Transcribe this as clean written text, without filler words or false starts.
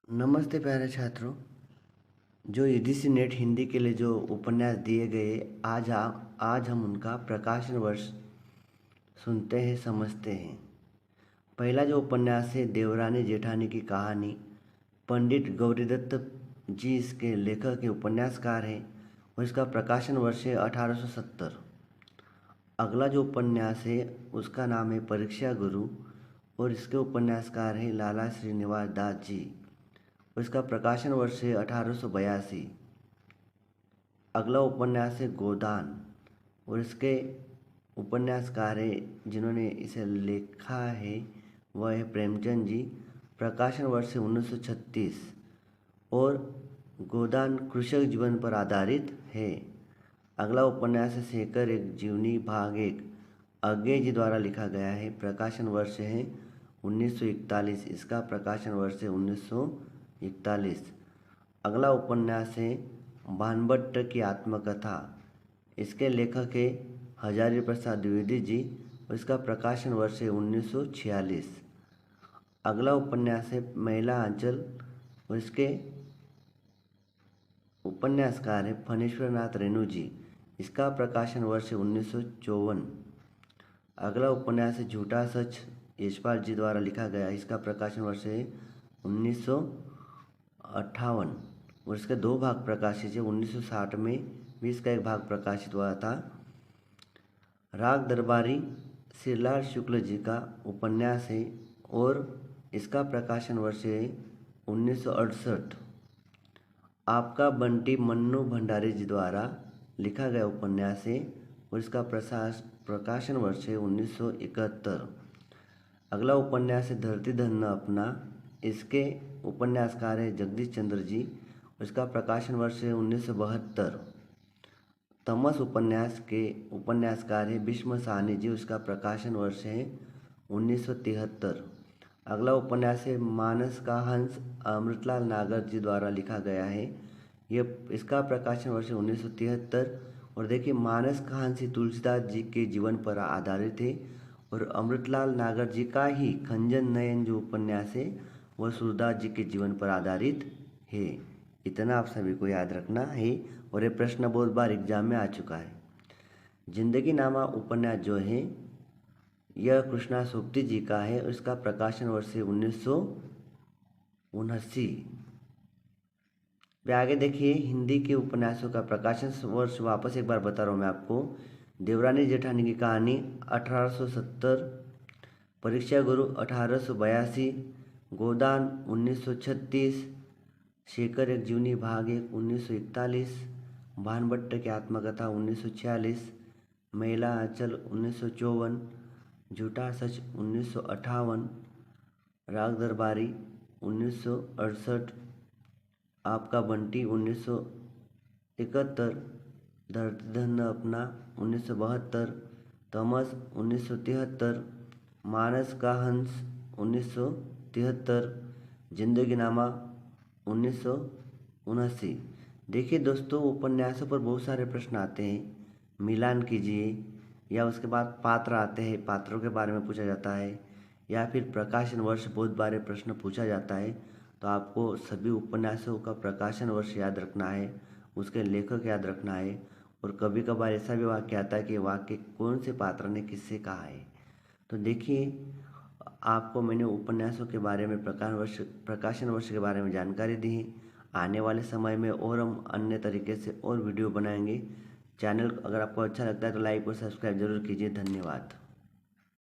नमस्ते प्यारे छात्रों। जो यूजीसी नेट हिंदी के लिए जो उपन्यास दिए गए, आज हम उनका प्रकाशन वर्ष सुनते हैं, समझते हैं। पहला जो उपन्यास है देवरानी जेठानी की कहानी। पंडित गौरीदत्त जी इसके लेखक के उपन्यासकार हैं और इसका प्रकाशन वर्ष है 1870। अगला जो उपन्यास है उसका नाम है परीक्षा गुरु और इसके उपन्यासकार हैं लाला श्रीनिवास दास जी और इसका प्रकाशन वर्ष है 1882। अगला उपन्यास है गोदान और इसके उपन्यासकार हैं जिन्होंने इसे लिखा है वह है प्रेमचंद जी। प्रकाशन वर्ष है 1936 और गोदान कृषक जीवन पर आधारित है। अगला उपन्यास है शेखर एक जीवनी भाग 1, अज्ञे जी द्वारा लिखा गया है। प्रकाशन वर्ष है 1941, इसका प्रकाशन वर्ष है 1941। अगला उपन्यास है भानभट्ट की आत्मकथा। इसके लेखक है हजारी प्रसाद द्विवेदी जी और इसका प्रकाशन वर्ष है 1946। अगला उपन्यास है महिला आंचल और इसके उपन्यासकार है फणीश्वर नाथ रेणु जी। इसका प्रकाशन वर्ष है 1954। अगला उपन्यास है झूठा सच, यशपाल जी द्वारा लिखा गया। इसका प्रकाशन वर्ष है 1958 और इसके 2 भाग प्रकाशित है। 1960 में भी इसका एक भाग प्रकाशित हुआ था। राग दरबारी श्रीलाल शुक्ल जी का उपन्यास है और इसका प्रकाशन वर्ष है 1968। आपका बंटी मन्नू भंडारी जी द्वारा लिखा गया उपन्यास है और इसका प्रकाशन वर्ष है 1971। अगला उपन्यास है धरती धन अपना। इसके उपन्यासकार है जगदीश चंद्र जी और इसका प्रकाशन वर्ष है 1972। तमस उपन्यास के उपन्यासकार है भीष्म साहनी जी, उसका प्रकाशन वर्ष है 1973। अगला उपन्यास है मानस का हंस, अमृतलाल नागर जी द्वारा लिखा गया है। इसका प्रकाशन वर्ष है 1973। और देखिए मानस का हंस तुलसीदास जी के जीवन पर आधारित है और अमृतलाल नागर जी का ही खंजन नयन जो उपन्यास है वह सूरदास जी के जीवन पर आधारित है। इतना आप सभी को याद रखना है और ये प्रश्न बहुत बार एग्जाम में आ चुका है। जिंदगी नामा उपन्यास जो है यह कृष्णा सोप्ती जी का है और इसका प्रकाशन वर्ष है 1979। आगे देखिए हिंदी के उपन्यासों का प्रकाशन वर्ष वापस एक बार बता रहा हूँ मैं आपको। देवरानी जेठानी की कहानी 1870, परीक्षा गुरु 1882, गोदान 1936, शेखर एक जीवनी भाग 1 1941, भानभट्ट की आत्मकथा 1946, महिला आंचल 1954, झूठा सच 1958, राग दरबारी 1968, आपका बंटी 1971, धरती धन अपना 1972, तमस 1973, मानस का हंस 1973, जिंदगी नामा 1979। देखिए दोस्तों उपन्यासों पर बहुत सारे प्रश्न आते हैं, मिलान कीजिए, या उसके बाद पात्र आते हैं, पात्रों के बारे में पूछा जाता है, या फिर प्रकाशन वर्ष बहुत बारे प्रश्न पूछा जाता है। तो आपको सभी उपन्यासों का प्रकाशन वर्ष याद रखना है, उसके लेखक याद रखना है और कभी कभार ऐसा भी वाक्य आता है कि वाक्य कौन से पात्र ने किससे कहा है। तो देखिए आपको मैंने उपन्यासों के बारे में प्रकाशन वर्ष के बारे में जानकारी दी है। आने वाले समय में और हम अन्य तरीके से और वीडियो बनाएंगे। चैनल अगर आपको अच्छा लगता है तो लाइक और सब्सक्राइब जरूर कीजिए। धन्यवाद।